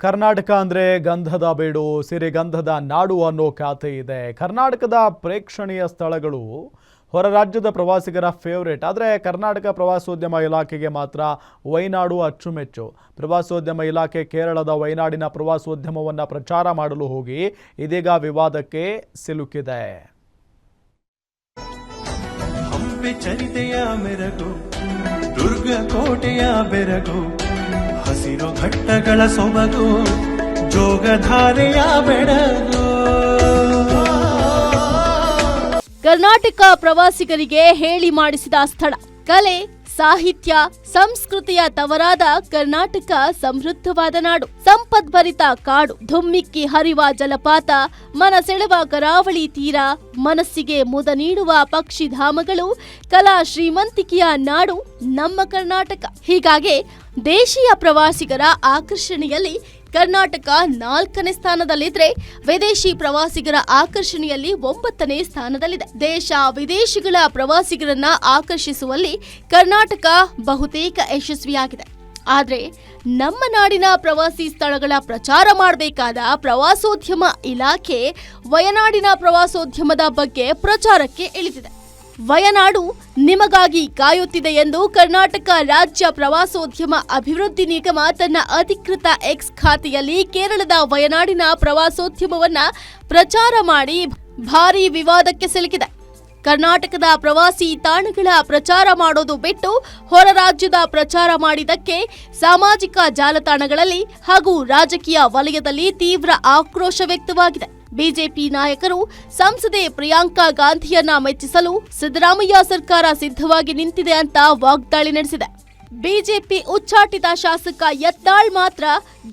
ಕರ್ನಾಟಕ ಅಂದರೆ ಗಂಧದ ಬೀಡು, ಸಿರಿಗಂಧದ ನಾಡು ಅನ್ನೋ ಖ್ಯಾತಿ ಇದೆ. ಕರ್ನಾಟಕದ ಪ್ರೇಕ್ಷಣೀಯ ಸ್ಥಳಗಳು ಹೊರ ರಾಜ್ಯದ ಪ್ರವಾಸಿಗರ ಫೇವರೇಟ್. ಆದರೆ ಕರ್ನಾಟಕ ಪ್ರವಾಸೋದ್ಯಮ ಇಲಾಖೆಗೆ ಮಾತ್ರ ವೈನಾಡು ಅಚ್ಚುಮೆಚ್ಚು. ಪ್ರವಾಸೋದ್ಯಮ ಇಲಾಖೆ ಕೇರಳದ ವೈನಾಡಿನ ಪ್ರವಾಸೋದ್ಯಮವನ್ನು ಪ್ರಚಾರ ಮಾಡಲು ಹೋಗಿ ಇದೀಗ ವಿವಾದಕ್ಕೆ ಸಿಲುಕಿದೆ. ಹಂಪಿ ಚರಿತೆಯ ಮೆರಗು, ದುರ್ಗ ಕೋಟೆಯ ಬೆರಗು, ಹಸಿರು ಘಟ್ಟಗಳ ಸೊಬಗು, ಜೋಗಧಾರೆಯ ಬೆಳಗು. ಕರ್ನಾಟಕ ಪ್ರವಾಸಿಗರಿಗೆ ಹೇಳಿ ಮಾಡಿಸಿದ ಸ್ಥಳ. ಕಲೆ, ಸಾಹಿತ್ಯ, ಸಂಸ್ಕೃತಿಯ ತವರಾದ ಕರ್ನಾಟಕ ಸಮೃದ್ಧವಾದ ನಾಡು. ಸಂಪದ್ಭರಿತ ಕಾಡು, ಧುಮ್ಮಿಕ್ಕಿ ಹರಿವ ಜಲಪಾತ, ಮನ ಸೆಳೆವ ಕರಾವಳಿ ತೀರ, ಮನಸ್ಸಿಗೆ ಮುದ ನೀಡುವ ಪಕ್ಷಿಧಾಮಗಳು, ಕಲಾ ಶ್ರೀಮಂತಿಕೆಯ ನಾಡು ನಮ್ಮ ಕರ್ನಾಟಕ. ಹೀಗಾಗಿ ದೇಶೀಯ ಪ್ರವಾಸಿಗರ ಆಕರ್ಷಣೆಯಲ್ಲಿ ಕರ್ನಾಟಕ 4ನೇ ಸ್ಥಾನದಲ್ಲಿದ್ರೆ, ವಿದೇಶಿ ಪ್ರವಾಸಿಗರ ಆಕರ್ಷಣೆಯಲ್ಲಿ 9ನೇ ಸ್ಥಾನದಲ್ಲಿದೆ. ದೇಶ ವಿದೇಶಿಗಳ ಪ್ರವಾಸಿಗರನ್ನ ಆಕರ್ಷಿಸುವಲ್ಲಿ ಕರ್ನಾಟಕ ಬಹುತೇಕ ಯಶಸ್ವಿಯಾಗಿದೆ. ಆದರೆ ನಮ್ಮ ನಾಡಿನ ಪ್ರವಾಸಿ ಸ್ಥಳಗಳ ಪ್ರಚಾರ ಮಾಡಬೇಕಾದ ಪ್ರವಾಸೋದ್ಯಮ ಇಲಾಖೆ ವಯನಾಡಿನ ಪ್ರವಾಸೋದ್ಯಮದ ಬಗ್ಗೆ ಪ್ರಚಾರಕ್ಕೆ ಇಳಿದಿದೆ. ವಯನಾಡು ನಿಮಗಾಗಿ ಕಾಯುತ್ತಿದೆ ಎಂದು ಕರ್ನಾಟಕ ರಾಜ್ಯ ಪ್ರವಾಸೋದ್ಯಮ ಅಭಿವೃದ್ಧಿ ನಿಗಮ ತನ್ನ ಅಧಿಕೃತ ಎಕ್ಸ್ ಖಾತೆಯಲ್ಲಿ ಕೇರಳದ ವಯನಾಡಿನ ಪ್ರವಾಸೋದ್ಯಮವನ್ನ ಪ್ರಚಾರ ಮಾಡಿ ಭಾರೀ ವಿವಾದಕ್ಕೆ ಸಿಲುಕಿದೆ. ಕರ್ನಾಟಕದ ಪ್ರವಾಸಿ ತಾಣಗಳ ಪ್ರಚಾರ ಮಾಡೋದು ಬಿಟ್ಟು ಹೊರ ರಾಜ್ಯದ ಪ್ರಚಾರ ಮಾಡಿದ್ದಕ್ಕೆ ಸಾಮಾಜಿಕ ಜಾಲತಾಣಗಳಲ್ಲಿ ಹಾಗೂ ರಾಜಕೀಯ ವಲಯದಲ್ಲಿ ತೀವ್ರ ಆಕ್ರೋಶ ವ್ಯಕ್ತವಾಗಿದೆ. ಬಿಜೆಪಿ ನಾಯಕರು ಸಂಸದೆ ಪ್ರಿಯಾಂಕಾ ಗಾಂಧಿಯನ್ನ ಮೆಚ್ಚಿಸಲು ಸಿದ್ದರಾಮಯ್ಯ ಸರ್ಕಾರ ಸಿದ್ಧವಾಗಿ ನಿಂತಿದೆ ಅಂತ ವಾಗ್ದಾಳಿ ನಡೆಸಿದೆ. ಬಿಜೆಪಿ ಉಚ್ಚಾಟಿತ ಶಾಸಕ ಯತ್ನಾಳ್ ಮಾತ್ರ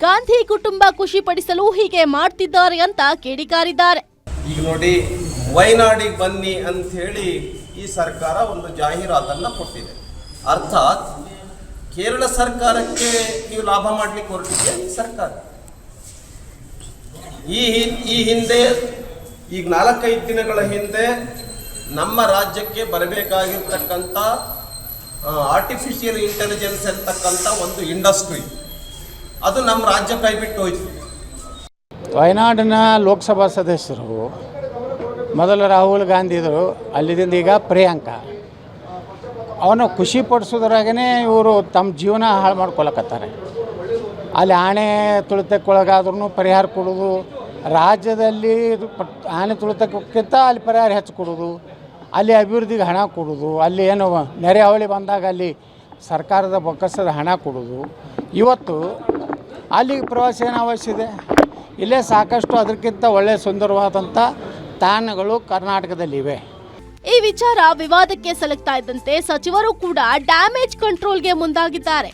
ಗಾಂಧಿ ಕುಟುಂಬ ಖುಷಿಪಡಿಸಲು ಹೀಗೆ ಮಾಡ್ತಿದ್ದಾರೆ ಅಂತ ಕಿಡಿಕಾರಿದ್ದಾರೆ. ಈಗ ನೋಡಿ, ವಯನಾಡಿಗೆ ಬನ್ನಿ ಅಂತ ಹೇಳಿ ಈ ಸರ್ಕಾರ ಒಂದು ಜಾಹೀರಾತನ್ನ ಕೊಟ್ಟಿದೆ. ಅರ್ಥಾತ್ ಕೇರಳ ಸರ್ಕಾರಕ್ಕೆ ನೀವು ಲಾಭ ಮಾಡ್ಲಿಕ್ಕೆ ಹೊರಟಿದೆ ಈ ಸರ್ಕಾರ. ಈ ಹಿಂದೆ ಈಗ 4-5 ದಿನಗಳ ಹಿಂದೆ ನಮ್ಮ ರಾಜ್ಯಕ್ಕೆ ಬರಬೇಕಾಗಿರ್ತಕ್ಕಂಥ ಆರ್ಟಿಫಿಷಿಯಲ್ ಇಂಟೆಲಿಜೆನ್ಸ್ ಅಂತಕ್ಕಂಥ ಒಂದು ಇಂಡಸ್ಟ್ರಿ ಅದು ನಮ್ಮ ರಾಜ್ಯ ಕೈ ಬಿಟ್ಟು ಹೋಯ್ತು. ವಯನಾಡಿನ ಲೋಕಸಭಾ ಸದಸ್ಯರು ಮೊದಲು ರಾಹುಲ್ ಗಾಂಧಿ ಇದ್ದರು, ಅಲ್ಲಿದಿಂದ ಈಗ ಪ್ರಿಯಾಂಕಾ. ಅವನು ಖುಷಿ ಪಡಿಸೋದ್ರಾಗೇ ಇವರು ತಮ್ಮ ಜೀವನ ಹಾಳು ಮಾಡ್ಕೊಳಕತ್ತಾರೆ. ಅಲ್ಲಿ ಆನೆ ತುಳಿತಕ್ಕೊಳಗಾದ್ರೂ ಪರಿಹಾರ ಕೊಡೋದು, ರಾಜ್ಯದಲ್ಲಿ ಆನೆ ತುಳಿತಕ್ಕಿಂತ ಅಲ್ಲಿ ಪರಿಹಾರ ಹೆಚ್ಚು ಕೊಡೋದು, ಅಲ್ಲಿ ಅಭಿವೃದ್ಧಿಗೆ ಹಣ ಕೊಡೋದು, ಅಲ್ಲಿ ಏನು ನೆರೆ ಹಾವಳಿ ಬಂದಾಗ ಅಲ್ಲಿ ಸರ್ಕಾರದ ಬೊಕ್ಕಸದ ಹಣ ಕೊಡೋದು. ಇವತ್ತು ಅಲ್ಲಿಗೆ ಪ್ರವಾಸ ಏನು ಅವಶ್ಯ ಇದೆ? ಇಲ್ಲೇ ಸಾಕಷ್ಟು ಅದಕ್ಕಿಂತ ಒಳ್ಳೆಯ ಸುಂದರವಾದಂಥ ತಾಣಗಳು ಕರ್ನಾಟಕದಲ್ಲಿವೆ. ಈ ವಿಚಾರ ವಿವಾದಕ್ಕೆ ಸಲಗ್ತಾ ಇದ್ದಂತೆ ಸಚಿವರು ಕೂಡ ಡ್ಯಾಮೇಜ್ ಕಂಟ್ರೋಲ್ಗೆ ಮುಂದಾಗಿದ್ದಾರೆ.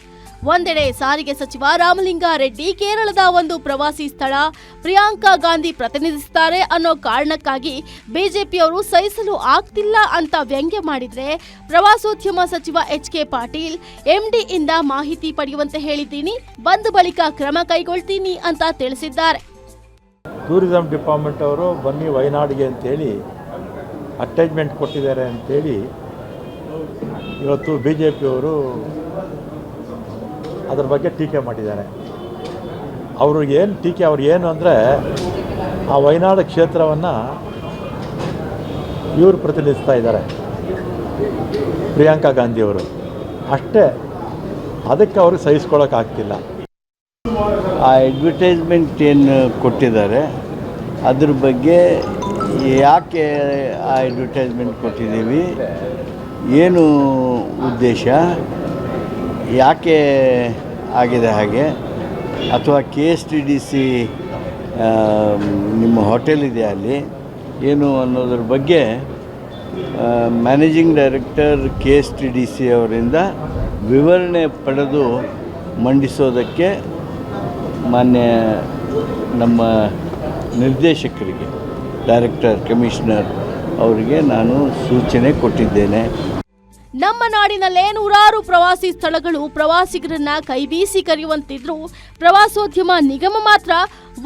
ಒಂದೆಡೆ ಸಾರಿಗೆ ಸಚಿವ ರಾಮಲಿಂಗಾರೆಡ್ಡಿ ಕೇರಳದ ಒಂದು ಪ್ರವಾಸಿ ಸ್ಥಳ ಪ್ರಿಯಾಂಕಾ ಗಾಂಧಿ ಪ್ರತಿನಿಧಿಸುತ್ತಾರೆ ಅನ್ನೋ ಕಾರಣಕ್ಕಾಗಿ ಬಿಜೆಪಿಯವರು ಸಹಿಸಲು ಆಗ್ತಿಲ್ಲ ಅಂತ ವ್ಯಂಗ್ಯ ಮಾಡಿದ್ರೆ, ಪ್ರವಾಸೋದ್ಯಮ ಸಚಿವ HK ಪಾಟೀಲ್ MD ಇಂದ ಮಾಹಿತಿ ಪಡೆಯುವಂತೆ ಹೇಳಿದ್ದೀನಿ, ಬಂದ ಬಳಿಕ ಕ್ರಮ ಕೈಗೊಳ್ತೀನಿ ಅಂತ ತಿಳಿಸಿದ್ದಾರೆ. ಟೂರಿಸಂ ಡಿಪಾರ್ಟ್ಮೆಂಟ್ ಅವರು ಬನ್ನಿ ವಯನಾಡಿಗೆ ಅಂತೇಳಿ ಅಟ್ಯಾಚ್ಮೆಂಟ್ ಕೊಟ್ಟಿದ್ದಾರೆ ಅಂತೇಳಿ ಇವತ್ತು ಬಿಜೆಪಿಯವರು ಅದ್ರ ಬಗ್ಗೆ ಟೀಕೆ ಮಾಡಿದ್ದಾರೆ. ಅವರು ಏನು ಅಂದರೆ ಆ ವಯನಾಡು ಕ್ಷೇತ್ರವನ್ನು ಇವರು ಪ್ರತಿನಿಧಿಸ್ತಾ ಇದ್ದಾರೆ, ಪ್ರಿಯಾಂಕಾ ಗಾಂಧಿಯವರು. ಅಷ್ಟೇ, ಅದಕ್ಕೆ ಅವರು ಸಹಿಸ್ಕೊಳ್ಳೋಕ್ಕಾಗ್ತಿಲ್ಲ. ಆ ಅಡ್ವರ್ಟೈಸ್ಮೆಂಟ್ ಏನು ಕೊಟ್ಟಿದ್ದಾರೆ ಅದ್ರ ಬಗ್ಗೆ ಯಾಕೆ ಆ ಅಡ್ವರ್ಟೈಸ್ಮೆಂಟ್ ಕೊಟ್ಟಿದ್ದೀವಿ, ಏನು ಉದ್ದೇಶ, ಯಾಕೆ ಆಗಿದೆ ಹಾಗೆ, ಅಥವಾ KSTDC ನಿಮ್ಮ ಹೋಟೆಲ್ ಇದೆ ಅಲ್ಲಿ ಏನು ಅನ್ನೋದ್ರ ಬಗ್ಗೆ ಮ್ಯಾನೇಜಿಂಗ್ ಡೈರೆಕ್ಟರ್ KSTDC ಅವರಿಂದ ವಿವರಣೆ ಪಡೆದು ಮಂಡಿಸೋದಕ್ಕೆ ಮಾನ್ಯ ನಮ್ಮ ನಿರ್ದೇಶಕರಿಗೆ, ಡೈರೆಕ್ಟರ್, ಕಮಿಷನರ್ ಅವರಿಗೆ ನಾನು ಸೂಚನೆ ಕೊಟ್ಟಿದ್ದೇನೆ. ನಮ್ಮ ನಾಡಿನಲ್ಲೇ ನೂರಾರು ಪ್ರವಾಸಿ ಸ್ಥಳಗಳು ಪ್ರವಾಸಿಗರನ್ನ ಕೈಬೀಸಿ ಕರೆಯುವಂತಿದ್ರು, ಪ್ರವಾಸೋದ್ಯಮ ನಿಗಮ ಮಾತ್ರ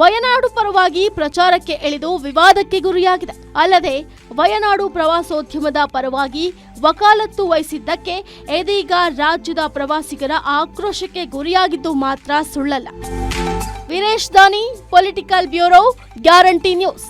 ವಯನಾಡು ಪರವಾಗಿ ಪ್ರಚಾರಕ್ಕೆ ಎಳೆದು ವಿವಾದಕ್ಕೆ ಗುರಿಯಾಗಿದೆ. ಅಲ್ಲದೆ ವಯನಾಡು ಪ್ರವಾಸೋದ್ಯಮದ ಪರವಾಗಿ ವಕಾಲತ್ತು ವಹಿಸಿದ್ದಕ್ಕೆ ಇದೀಗ ರಾಜ್ಯದ ಪ್ರವಾಸಿಗರ ಆಕ್ರೋಶಕ್ಕೆ ಗುರಿಯಾಗಿದ್ದು ಮಾತ್ರ ಸುಳ್ಳಲ್ಲ. ವೀರೇಶ್ ದಾನಿ, ಪೊಲಿಟಿಕಲ್ ಬ್ಯೂರೋ, ಗ್ಯಾರಂಟಿ ನ್ಯೂಸ್.